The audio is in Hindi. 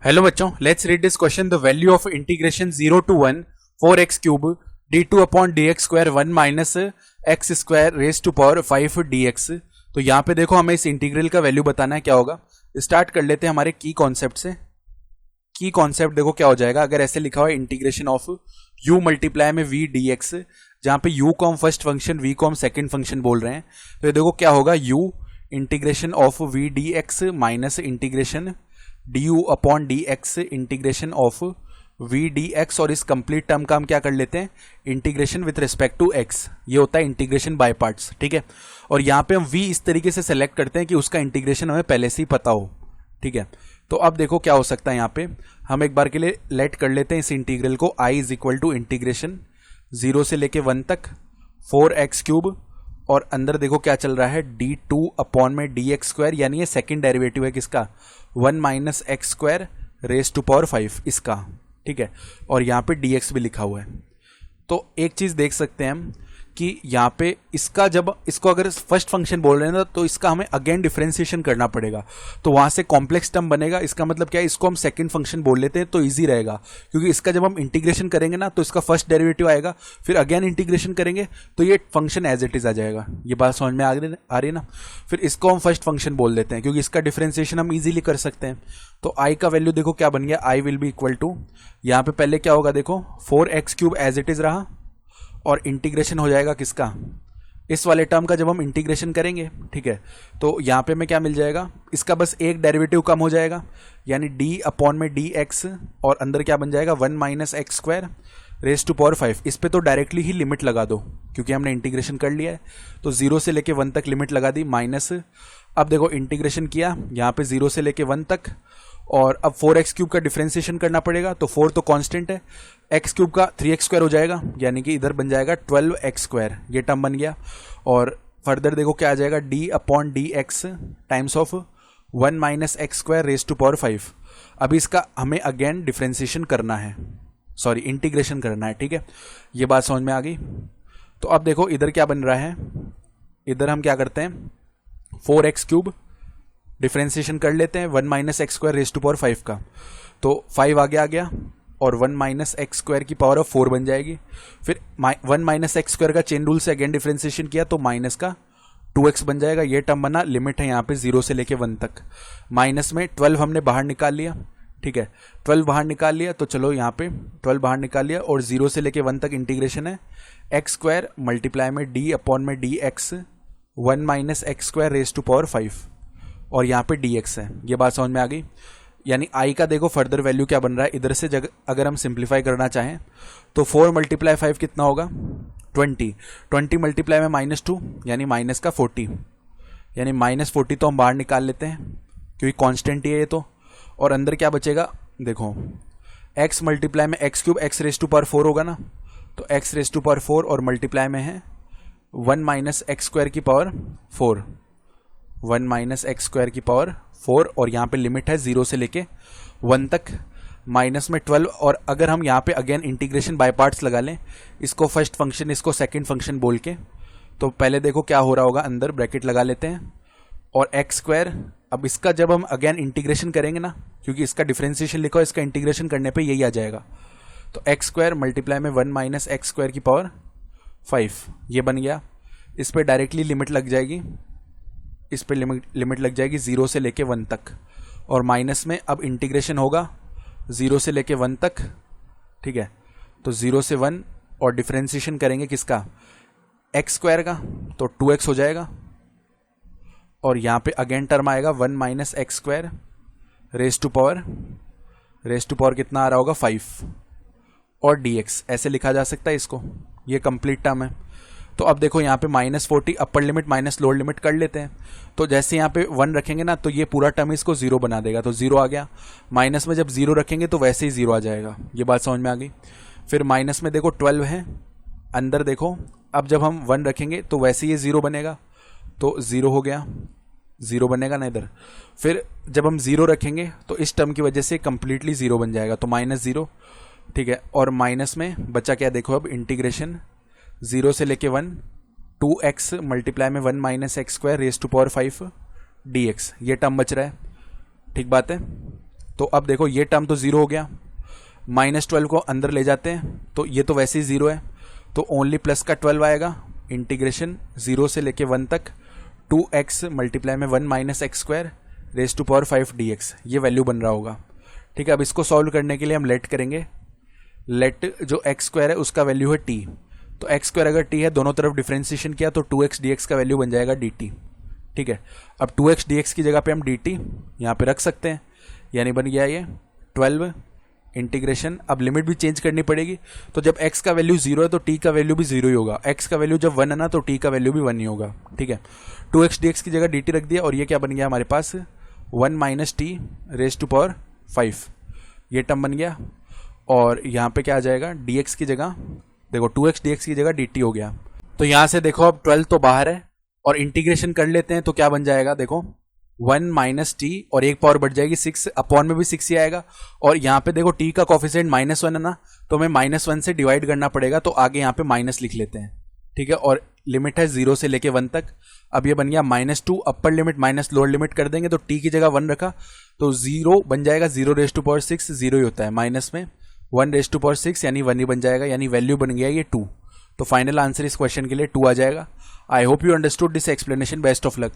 हेलो बच्चों, let's read this question. The value of integration 0 to 1 4x cube d2 upon dx square 1 minus x square raise to power 5 dx। तो यहाँ पे देखो हमें इस इंटीग्रल का वैल्यू बताना है क्या होगा। स्टार्ट कर लेते हैं हमारे की कॉन्सेप्ट से। की कॉन्सेप्ट देखो क्या हो जाएगा अगर ऐसे लिखा हुआ है इंटीग्रेशन ऑफ u मल्टीप्लाई में v dx, जहाँ पे u को हम फर्स्ट फंक्शन v को हम सेकंड फंक्शन बोल रहे हैं। तो ये देखो क्या होगा, u integration of v dx minus integration du upon dx integration of v dx, और इस कंप्लीट टर्म का हम क्या कर लेते हैं, integration with respect to x। ये होता है इंटीग्रेशन बाय पार्ट्स, ठीक है। और यहाँ पे हम v इस तरीके से सेलेक्ट करते हैं कि उसका इंटीग्रेशन हमें पहले से ही पता हो, ठीक है। तो अब देखो क्या हो सकता है, यहाँ पे हम एक बार के लिए लेट कर लेते हैं इस इंटीग्रल को i is equal to integration 0 से लेके 1 तक 4x क्यूब, और अंदर देखो क्या चल रहा है d2 अपॉन में dx स्क्वायर, यानी ये सेकंड डेरिवेटिव है किसका, 1 minus x square raise to power 5 इसका, ठीक है। और यहाँ पे dx भी लिखा हुआ है। तो एक चीज देख सकते हैं हम कि यहाँ पे इसका जब इसको अगर फर्स्ट फंक्शन बोल रहे हैं ना, तो इसका हमें अगेन डिफरेंशिएशन करना पड़ेगा। तो वहां से कॉम्प्लेक्स टर्म बनेगा। इसका मतलब क्या है, इसको हम सेकंड फंक्शन बोल लेते हैं तो इजी रहेगा, क्योंकि इसका जब हम इंटीग्रेशन करेंगे ना तो इसका फर्स्ट डेरिवेटिव आएगा, फिर अगेन इंटीग्रेशन करेंगे तो ये फंक्शन एज इट इज आ जाएगा। ये बात समझ में आ रही है ना। फिर इसको हम फर्स्ट फंक्शन बोल देते हैं क्योंकि इसका डिफरेंशिएशन हम इजीली कर सकते हैं। तो आई का वैल्यू देखो क्या बन गया, I will be equal to, यहाँ पे पहले क्या होगा देखो 4x cube as it is रहा, और इंटीग्रेशन हो जाएगा किसका, इस वाले टर्म का जब हम इंटीग्रेशन करेंगे, ठीक है। तो यहाँ पे में क्या मिल जाएगा, इसका बस एक डेरिवेटिव कम हो जाएगा, यानी d अपॉन में dx, और अंदर क्या बन जाएगा 1 minus x square raise to power 5। इस पे तो डायरेक्टली ही लिमिट लगा दो क्योंकि हमने इंटीग्रेशन कर लिया है। तो 0 से लेके 1 तक लिमिट लगा दी माइनस। अब देखो इंटीग्रेशन किया यहाँ पे 0 से लेके 1 तक, और अब 4x क्यूब का डिफरेंशिएशन करना पड़ेगा। तो 4 तो कांस्टेंट है, x क्यूब का 3x स्क्वायर हो जाएगा, यानी कि इधर बन जाएगा 12x स्क्वायर, ये टर्म बन गया। और फर्दर देखो क्या आ जाएगा, d upon dx times of 1 minus x square raise to power 5। अभी इसका हमें अगेन डिफरेंशिएशन करना है, सॉरी इंटीग्रेशन करना है, ठीक है। ये बात समझ में आ गई। तो अब देखो इधर क्या बन रहा है, इधर हम क्या करते हैं 4x क्यूब डिफरेंशिएशन कर लेते हैं 1 minus x square raise to power 5 का। तो 5 आगे आ गया, और 1 माइनस एक्स स्क्वायर की पावर ऑफ 4 बन जाएगी। फिर 1 माइनस एक्स स्क्वायर का चेन रूल से अगेन डिफरेंशिएशन किया तो माइनस का 2x बन जाएगा। ये टर्म बना, लिमिट है यहाँ पे 0 से लेके 1 तक। माइनस में 12 हमने बाहर निकाल लिया, ठीक है। 12 बाहर निकाल लिया तो चलो यहाँ पे 12 बाहर निकाल लिया, और 0 से लेके 1 तक इंटीग्रेशन है एक्स स्क्वायर मल्टीप्लाई में d अपॉन में dx 1 minus x square raise to power 5, और यहाँ पे dx है। ये बात समझ में आ गई। यानी i का देखो फर्दर वैल्यू क्या बन रहा है, इधर से अगर हम सिंप्लीफाई करना चाहें तो 4 मल्टीप्लाई 5 कितना होगा 20, 20 मल्टीप्लाई में -2 यानी माइनस का 40, यानी -40 तो हम बाहर निकाल लेते हैं क्योंकि कांस्टेंट ही है ये तो। और अंदर क्या बचेगा देखो, x मल्टीप्लाई में x cube x raise to power 4 होगा ना, तो x रेज टू पावर 4 और मल्टीप्लाई में है 1 माइनस एक्स स्क्वायर की पावर 4, 1 माइनस एक्स स्क्वायर की पावर 4, और यहाँ पे लिमिट है 0 से लेके 1 तक, माइनस में 12। और अगर हम यहाँ पे अगेन इंटीग्रेशन बाय पार्ट्स लगा लें, इसको फर्स्ट फंक्शन इसको सेकंड फंक्शन बोल के, तो पहले देखो क्या हो रहा होगा, अंदर ब्रैकेट लगा लेते हैं, और एक्स स्क्वायर। अब इसका जब हम अगेन इंटीग्रेशन करेंगे ना, क्योंकि इसका डिफरेंशिएशन लिखो, इसका इंटीग्रेशन करने पे यही आ जाएगा। तो एक्स स्क्वायर मल्टीप्लाई में 1 माइनस एक्स स्क्वायर की पावर 5, ये बन गया। इस पर डायरेक्टली लिमिट लग जाएगी, इस पे लिमिट लग जाएगी 0 से लेके 1 तक, और माइनस में अब इंटीग्रेशन होगा 0 से लेके 1 तक, ठीक है। तो 0 से 1 और डिफरेंशिएशन करेंगे किसका, एक्स स्क्वायर का, तो 2x हो जाएगा। और यहाँ पे अगेन टर्म आएगा 1 minus x square raise to power कितना आ रहा होगा 5, और dx ऐसे लिखा जा सकता है इसको, ये कंप्लीट टर्म है। तो अब देखो यहाँ पे -40 upper limit minus lower limit कर लेते हैं। तो जैसे यहाँ पे 1 रखेंगे ना, तो ये पूरा टर्म इसको 0 बना देगा, तो 0 आ गया। माइनस में जब 0 रखेंगे तो वैसे ही 0 आ जाएगा। ये बात समझ में आ गई। फिर माइनस में देखो 12 है, अंदर देखो अब जब हम 1 रखेंगे तो वैसे ये 0 बनेगा, तो 0 हो गया, 0 बनेगा ना इधर। फिर जब हम 0 रखेंगे तो इस टर्म की वजह से कंप्लीटली 0 बन जाएगा, तो -0, ठीक है। और माइनस में बचा क्या देखो, अब इंटीग्रेशन 0 से लेके 1 2x मल्टीप्लाई में 1 minus x square raise to power 5 dx, ये टर्म बच रहा है, ठीक बात है। तो अब देखो ये टर्म तो ज़ीरो हो गया, -12 को अंदर ले जाते हैं तो ये तो वैसे ही ज़ीरो है, तो ओनली प्लस का 12 आएगा। इंटीग्रेशन 0 से लेके 1 तक 2x मल्टीप्लाई में 1 minus x square raise to power 5 dx, ये वैल्यू बन रहा होगा। ठीक है, अब इसको सॉल्व करने के लिए हम लेट करेंगे। लेट जो एक्स स्क्वायर है उसका वैल्यू है t, तो एक्स स्क्वायर अगर t है, दोनों तरफ डिफ्रेंसिएशन किया तो 2x dx का वैल्यू बन जाएगा dt। ठीक है, अब 2x dx की जगह पे हम dt यहाँ पे रख सकते हैं, यानी बन गया ये 12 इंटीग्रेशन। अब लिमिट भी चेंज करनी पड़ेगी, तो जब x का वैल्यू 0 है तो t का वैल्यू भी 0 ही होगा, x का वैल्यू जब 1 है ना तो t का वैल्यू भी 1 ही होगा। ठीक है, 2x dx की जगह dt रख दिया और ये क्या बन गया हमारे पास 1 minus t raise to power 5, ये टर्म बन गया। और यहाँ पे क्या आ जाएगा, dx की जगह देखो 2x dx की जगह dt हो गया। तो यहाँ से देखो अब 12 तो बाहर है और इंटीग्रेशन कर लेते हैं तो क्या बन जाएगा, देखो 1 माइनस टी और एक पावर बढ़ जाएगी 6, अपॉन में भी 6 ही आएगा। और यहाँ पे देखो t का कोफिशिएंट -1 है ना, तो हमें -1 से डिवाइड करना पड़ेगा, तो आगे यहाँ पे माइनस लिख लेते हैं। ठीक है, और लिमिट है 0 से लेके 1 तक। अब ये बन गया -2 upper limit minus lower limit कर देंगे तो t की जगह 1 रखा तो 0 बन जाएगा, 0 रेज टू पावर 6 0 ही होता है, माइनस में 1 रेज टू पावर 6 यानी 1 ही बन जाएगा, यानी वैल्यू बन गया ये 2। तो फाइनल आंसर इस क्वेश्चन के लिए 2 आ जाएगा। I hope you understood this explanation. Best of luck.